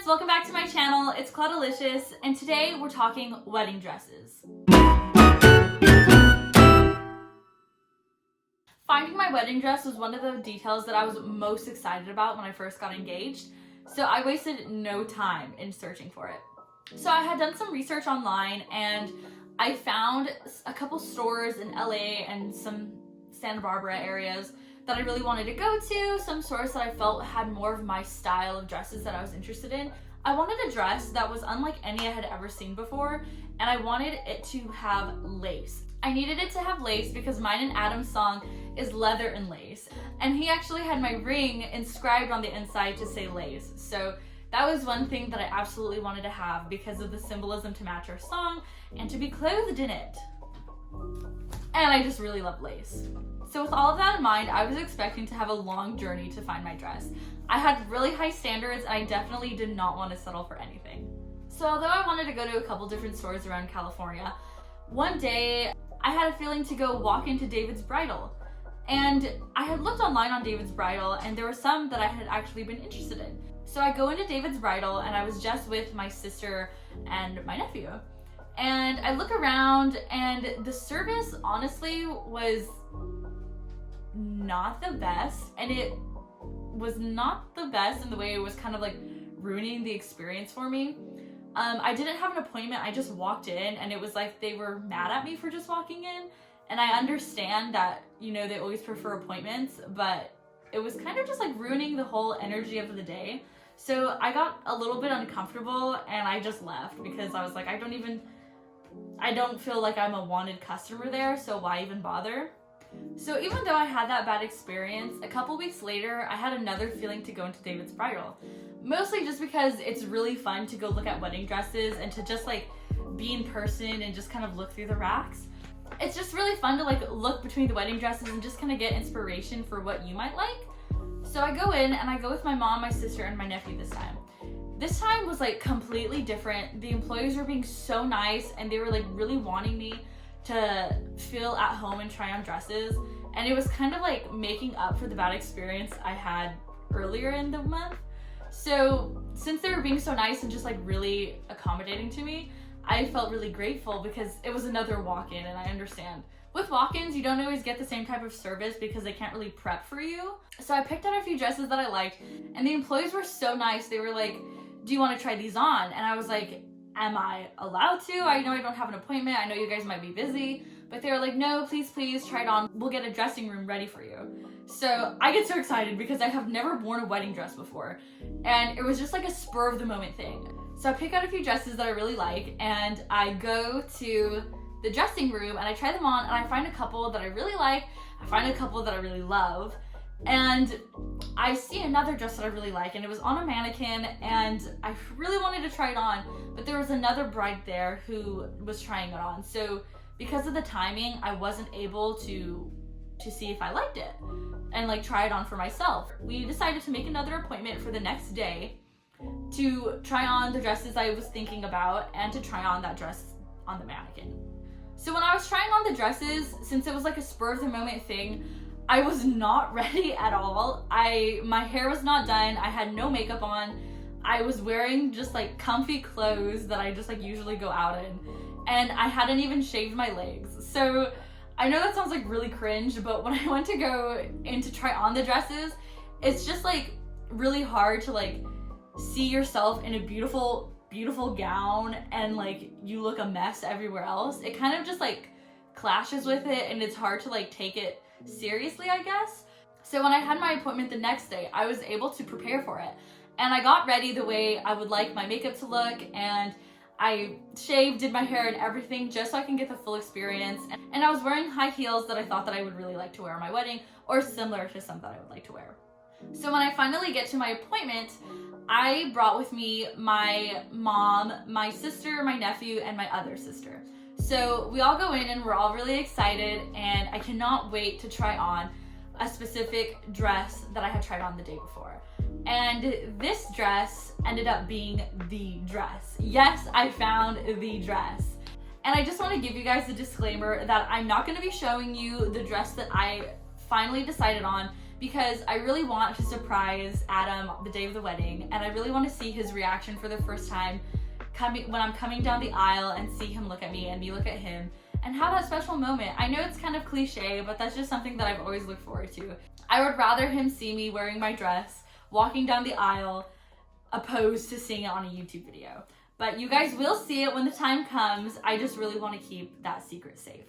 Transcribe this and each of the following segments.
welcome back to my channel. It's Claudalisous, and today we're talking wedding dresses. Finding my wedding dress was one of the details that I was most excited about when I first got engaged, so I wasted no time in searching for it. So I had done some research online, and I found a couple stores in LA and some Santa Barbara areas that I really wanted to go to, some stores that I felt had more of my style of dresses that I was interested in. I wanted a dress that was unlike any I had ever seen before, and I wanted it to have lace. I needed it to have lace because mine and Adam's song is leather and lace, and he actually had my ring inscribed on the inside to say lace. So that was one thing that I absolutely wanted to have because of the symbolism to match our song and to be clothed in it. And I just really love lace. So with all of that in mind, I was expecting to have a long journey to find my dress. I had really high standards, and I definitely did not want to settle for anything. So although I wanted to go to a couple different stores around California, one day I had a feeling to go walk into David's Bridal. And I had looked online on David's Bridal, and there were some that I had actually been interested in. So I go into David's Bridal, and I was just with my sister and my nephew. And I look around, and the service honestly was not the best, and it was not the best in the way it was kind of like ruining the experience for me. I didn't have an appointment. I just walked in, and it was like they were mad at me for just walking in, and I understand that, you know, they always prefer appointments, but it was kind of just like ruining the whole energy of the day. So I got a little bit uncomfortable, and I just left because I was like, I don't feel like I'm a wanted customer there, so why even bother? So even though I had that bad experience, a couple weeks later, I had another feeling to go into David's Bridal. Mostly just because it's really fun to go look at wedding dresses and to just like be in person and just kind of look through the racks. It's just really fun to like look between the wedding dresses and just kind of get inspiration for what you might like. So I go in, and I go with my mom, my sister, and my nephew this time. This time was like completely different. The employees were being so nice, and they were like really wanting me to feel at home and try on dresses, and it was kind of like making up for the bad experience I had earlier in the month. So since they were being so nice and just like really accommodating to me, I felt really grateful because it was another walk-in, and I understand. With walk-ins, you don't always get the same type of service because they can't really prep for you. So I picked out a few dresses that I liked, and the employees were so nice. They were like, do you want to try these on? And I was like, am I allowed to? I know I don't have an appointment. I know you guys might be busy. But they were like, no, please, try it on. We'll get a dressing room ready for you. So I get so excited because I have never worn a wedding dress before. And it was just like a spur of the moment thing. So I pick out a few dresses that I really like, and I go to the dressing room, and I try them on, and I find a couple that I really like. I find a couple that I really love. And I see another dress that I really like, and it was on a mannequin, and I really wanted to try it on, but there was another bride there who was trying it on. So because of the timing, I wasn't able to see if I liked it and like try it on for myself. We decided to make another appointment for the next day to try on the dresses I was thinking about and to try on that dress on the mannequin. So when I was trying on the dresses, since it was like a spur of the moment thing, I was not ready at all. My hair was not done. I had no makeup on. I was wearing just like comfy clothes that I just like usually go out in. And I hadn't even shaved my legs. So I know that sounds like really cringe, but when I went to go in to try on the dresses, it's just like really hard to like see yourself in a beautiful gown and like you look a mess everywhere else. It kind of just like clashes with it, and it's hard to like take it seriously, I guess. So when I had my appointment the next day, I was able to prepare for it, and I got ready the way I would like my makeup to look, and I shaved, did my hair and everything just so I can get the full experience. And I was wearing high heels that I thought that I would really like to wear on my wedding, or similar to some that I would like to wear. So when I finally get to my appointment, I brought with me my mom, my sister, my nephew, and my other sister. So we all go in, and we're all really excited, and I cannot wait to try on a specific dress that I had tried on the day before. And this dress ended up being the dress. Yes, I found the dress. And I just want to give you guys a disclaimer that I'm not going to be showing you the dress that I finally decided on because I really want to surprise Adam the day of the wedding, and I really want to see his reaction for the first time when I'm coming down the aisle and see him look at me and me look at him and have that special moment. I know it's kind of cliche, but that's just something that I've always looked forward to. I would rather him see me wearing my dress, walking down the aisle, opposed to seeing it on a YouTube video. But you guys will see it when the time comes. I just really want to keep that secret safe.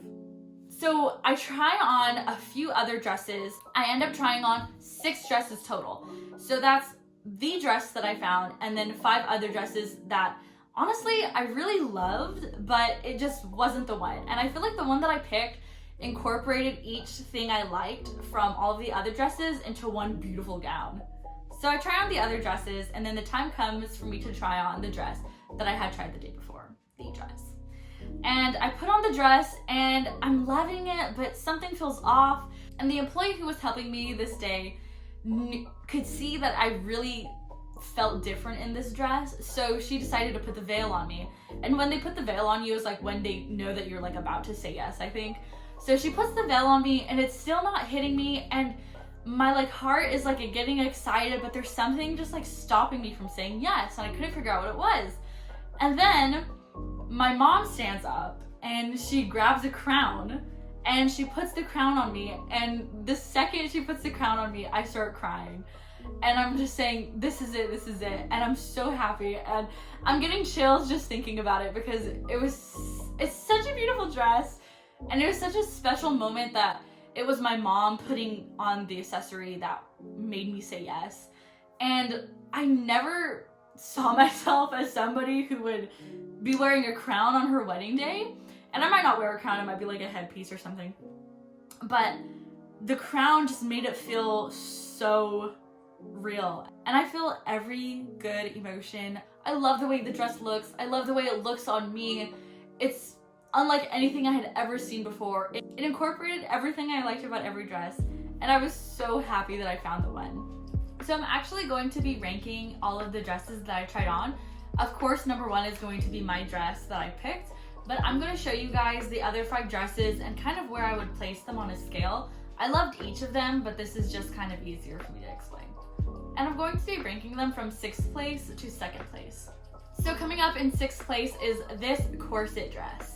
So I try on a few other dresses. I end up trying on 6 dresses total. So that's the dress that I found, and then 5 other dresses that honestly I really loved, but it just wasn't the one. And I feel like the one that I picked incorporated each thing I liked from all of the other dresses into one beautiful gown. So I try on the other dresses, and then the time comes for me to try on the dress that I had tried the day before, the dress. And I put on the dress and I'm loving it, but something feels off. And the employee who was helping me this day could see that I really felt different in this dress. So she decided to put the veil on me. And when they put the veil on you is like when they know that you're like about to say yes, I think. So she puts the veil on me and it's still not hitting me. And my like heart is like getting excited, but there's something just like stopping me from saying yes. And I couldn't figure out what it was. And then my mom stands up and she grabs a crown and she puts the crown on me, and the second she puts the crown on me, I start crying. And I'm just saying, this is it, and I'm so happy, and I'm getting chills just thinking about it because it's such a beautiful dress, and it was such a special moment that it was my mom putting on the accessory that made me say yes. And I never saw myself as somebody who would be wearing a crown on her wedding day. And I might not wear a crown, it might be like a headpiece or something. But the crown just made it feel so real. And I feel every good emotion. I love the way the dress looks. I love the way it looks on me. It's unlike anything I had ever seen before. It incorporated everything I liked about every dress. And I was so happy that I found the one. So I'm actually going to be ranking all of the dresses that I tried on. Of course, number 1 is going to be my dress that I picked, but I'm going to show you guys the other 5 dresses and kind of where I would place them on a scale. I loved each of them, but this is just kind of easier for me to explain. And I'm going to be ranking them from 6th place to 2nd place. So coming up in 6th place is this corset dress.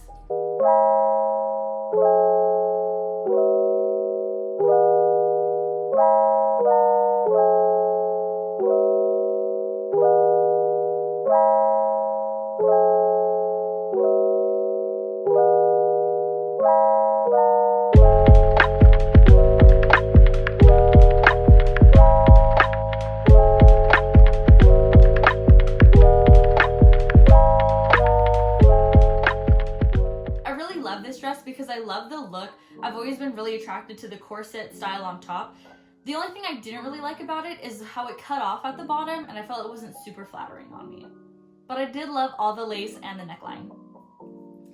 Because I love the look. I've always been really attracted to the corset style on top. The only thing I didn't really like about it is how it cut off at the bottom, and I felt it wasn't super flattering on me. But I did love all the lace and the neckline.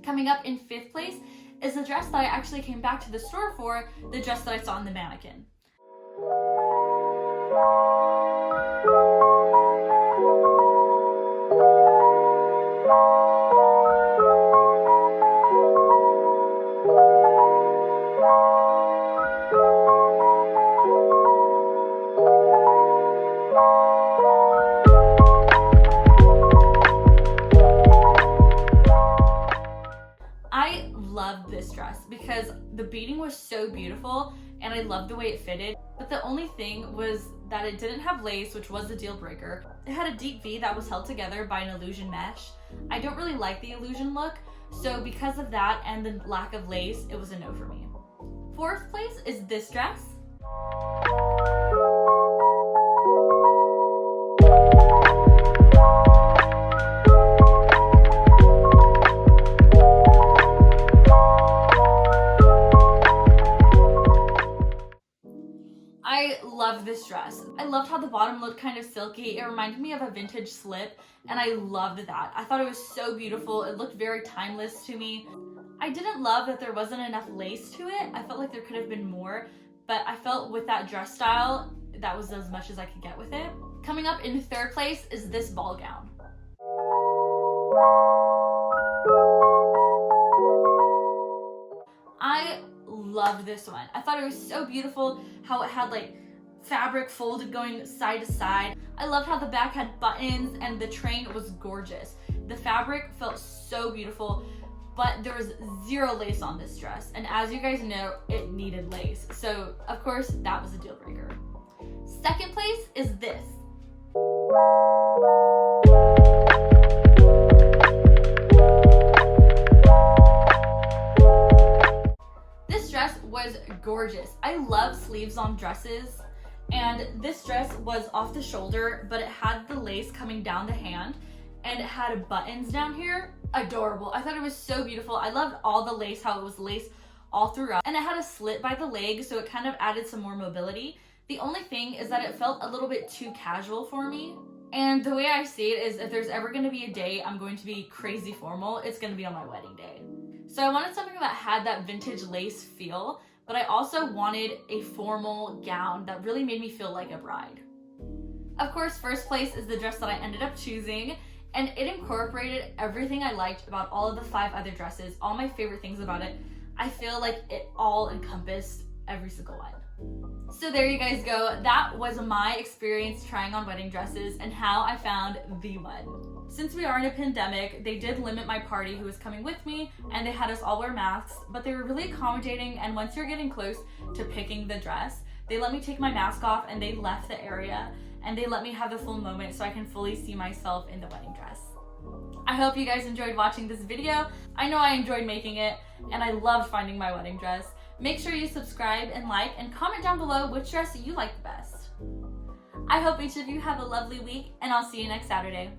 Coming up in 5th place is the dress that I actually came back to the store for, the dress that I saw in the mannequin. I loved this dress because the beading was so beautiful and I loved the way it fitted. But the only thing was that it didn't have lace, which was a deal breaker. It had a deep V that was held together by an illusion mesh. I don't really like the illusion look, so because of that and the lack of lace, it was a no for me. 4th place is this dress. I love this dress. I loved how the bottom looked kind of silky. It reminded me of a vintage slip, and I loved that. I thought it was so beautiful. It looked very timeless to me. I didn't love that there wasn't enough lace to it. I felt like there could have been more, but I felt with that dress style, that was as much as I could get with it. Coming up in 3rd place is this ball gown. I loved this one. I thought it was so beautiful how it had like fabric folded going side to side. I loved how the back had buttons and the train was gorgeous. The fabric felt so beautiful, but there was zero lace on this dress. And as you guys know, it needed lace. So of course that was a deal breaker. Second place is this. This dress was gorgeous. I love sleeves on dresses, and this dress was off the shoulder, but it had the lace coming down the hand, and it had buttons down here. Adorable. I thought it was so beautiful. I loved all the lace, how it was lace all throughout, and it had a slit by the leg, so it kind of added some more mobility. The only thing is that it felt a little bit too casual for me. And the way I see it is, if there's ever going to be a day I'm going to be crazy formal, it's going to be on my wedding day. So I wanted something that had that vintage lace feel, but I also wanted a formal gown that really made me feel like a bride. Of course, first place is the dress that I ended up choosing, and it incorporated everything I liked about all of the 5 other dresses, all my favorite things about it. I feel like it all encompassed every single one. So there you guys go. That was my experience trying on wedding dresses and how I found the one. Since we are in a pandemic, they did limit my party who was coming with me, and they had us all wear masks, but they were really accommodating, and once you're getting close to picking the dress, they let me take my mask off and they left the area, and they let me have the full moment so I can fully see myself in the wedding dress. I hope you guys enjoyed watching this video. I know I enjoyed making it, and I loved finding my wedding dress. Make sure you subscribe and like and comment down below which dress you like the best. I hope each of you have a lovely week, and I'll see you next Saturday.